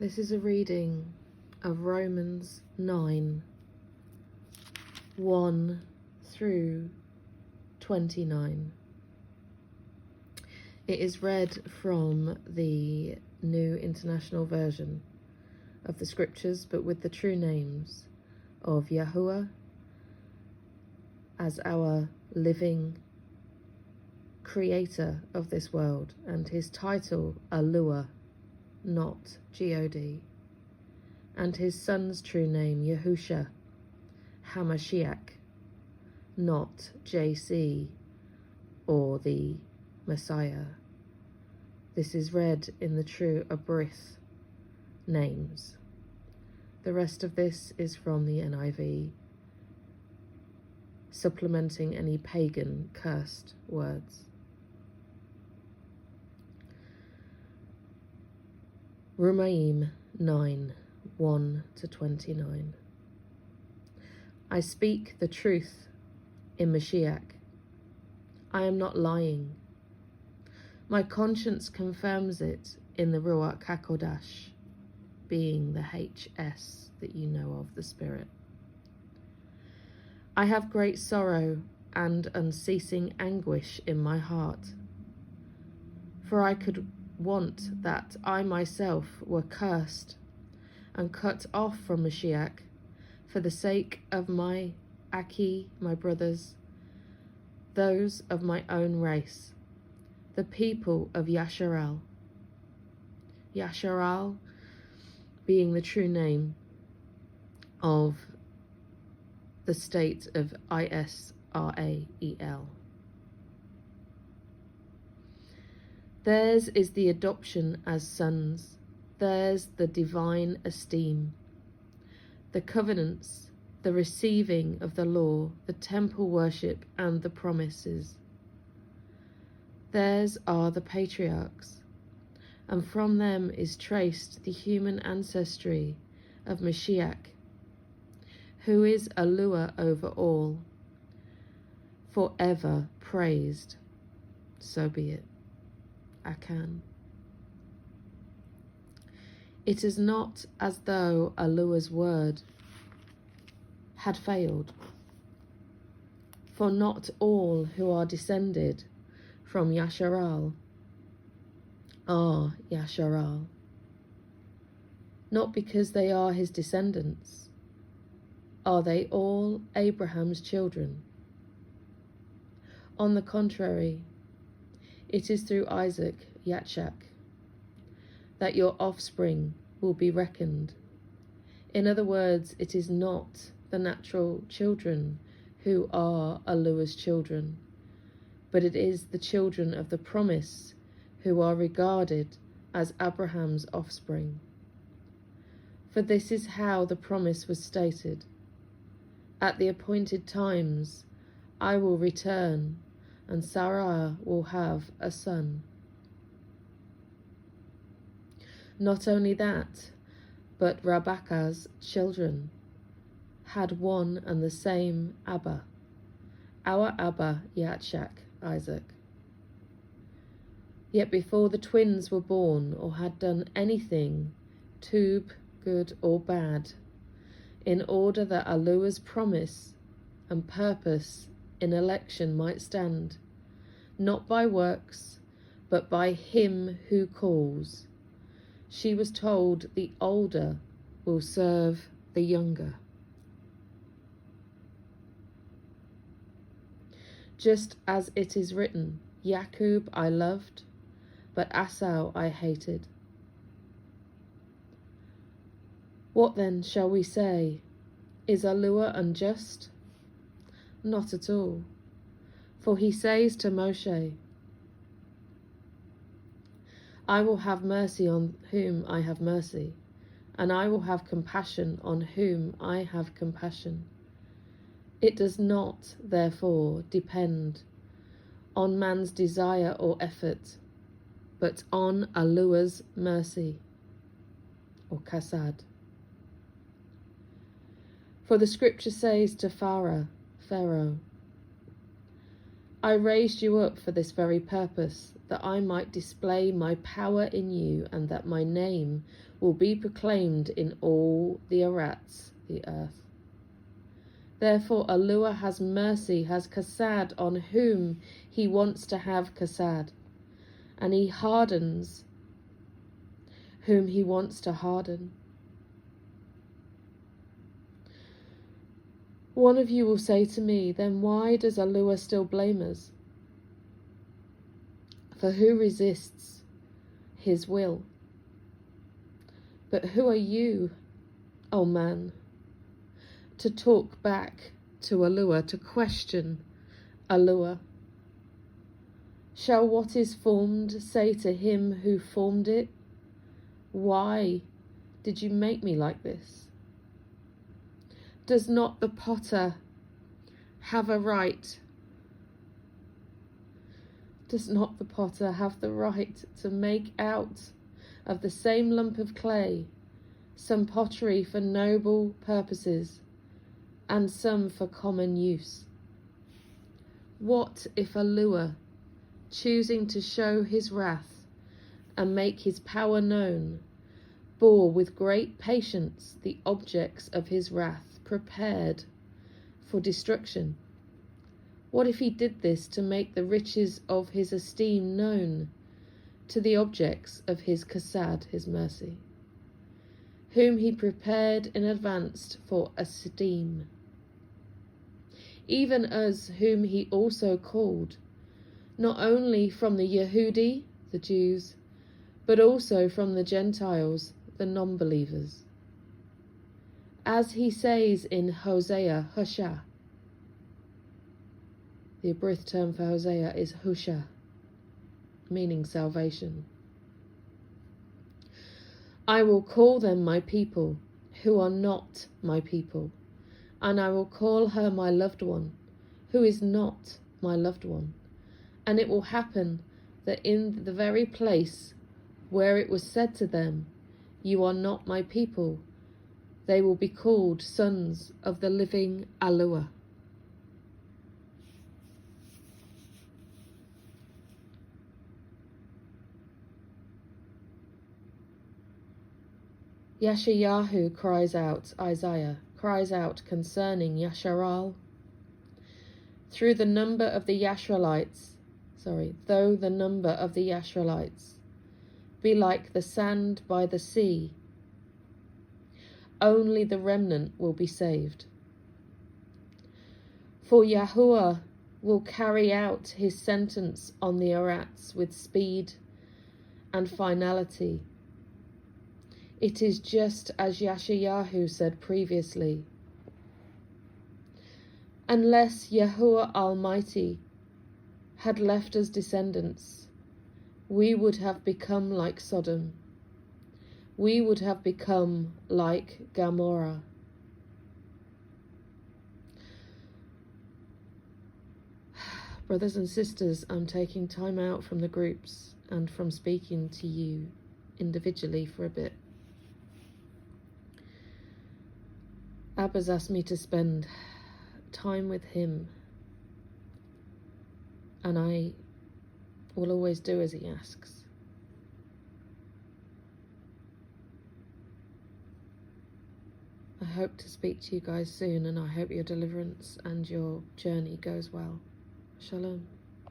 This is a reading of Romans 9, 1 through 29. It is read from the New International Version of the Scriptures, but with the true names of Yahuwah as our living creator of this world, and his title, Alua, not God, and his son's true name, Yahusha Hamashiach, not JC or the Messiah. This is read in the true Abrith names. The rest of this is from the NIV, supplementing any pagan cursed words. Rumaym 9, 1 to 29. I speak the truth in Mashiach. I am not lying. My conscience confirms it in the Ruach HaKodesh, being the HS that you know of, the Spirit. I have great sorrow and unceasing anguish in my heart, for I could want that I myself were cursed and cut off from Mashiach for the sake of my Aki, my brothers, those of my own race, the people of Yasharal. Yasharal being the true name of the state of Israel. Theirs is the adoption as sons, theirs the divine esteem, the covenants, the receiving of the law, the temple worship, and the promises. Theirs are the patriarchs, and from them is traced the human ancestry of Mashiach, who is Alua over all, forever praised. So be it. Akan. It is not as though Alua's word had failed, for not all who are descended from Yasharal are Yasharal, not because they are his descendants. Are they all Abraham's children? On the contrary, it is through Isaac, Yatshak, that your offspring will be reckoned. In other words, it is not the natural children who are Alua's children, but it is the children of the promise who are regarded as Abraham's offspring. For this is how the promise was stated: at the appointed times I will return, and Sarah will have a son. Not only that, but Rebekah's children had one and the same Abba, our Abba Yatshak, Isaac. Yet before the twins were born or had done anything, tube, good or bad, in order that Alua's promise and purpose in election might stand, not by works, but by him who calls, she was told the older will serve the younger. Just as it is written, Jacob I loved, but Esau I hated. What then shall we say? Is Alua unjust? Not at all. For he says to Moshe, I will have mercy on whom I have mercy, and I will have compassion on whom I have compassion. It does not, therefore, depend on man's desire or effort, but on Alua's mercy, or kasad. For the scripture says to Pharaoh, I raised you up for this very purpose, that I might display my power in you, and that my name will be proclaimed in all the Arats, the earth. Therefore Alua has mercy, has kasad on whom he wants to have kasad, and he hardens whom he wants to harden. One of you will say to me, then why does Alua still blame us? For who resists his will? But who are you, O man, to talk back to Alua, to question Alua? Shall what is formed say to him who formed it, why did you make me like this? Does not the potter have a right? Does not the potter have the right to make out of the same lump of clay some pottery for noble purposes and some for common use? What if Alua, choosing to show his wrath and make his power known, bore with great patience the objects of his wrath, prepared for destruction? What if he did this to make the riches of his esteem known to the objects of his kasad, his mercy, whom he prepared in advance for esteem, even us whom he also called, not only from the Yehudi, the Jews, but also from the Gentiles, the non-believers? As he says in Hosea, Husha. The Hebrew term for Hosea is Husha, meaning salvation. I will call them my people, who are not my people, and I will call her my loved one, who is not my loved one. And it will happen that in the very place where it was said to them, you are not my people, they will be called sons of the living Alua. Yeshayahu cries out, Isaiah cries out concerning Yasharal. Though the number of the Yashralites be like the sand by the sea, only the remnant will be saved. For Yahuwah will carry out his sentence on the Arats with speed and finality. It is just as Yeshayahu said previously. Unless Yahuwah Almighty had left us descendants, we would have become like Sodom. We would have become like Gomorrah. Brothers and sisters, I'm taking time out from the groups and from speaking to you individually for a bit. Abba's asked me to spend time with him, and I will always do as he asks. I hope to speak to you guys soon, and I hope your deliverance and your journey goes well. Shalom.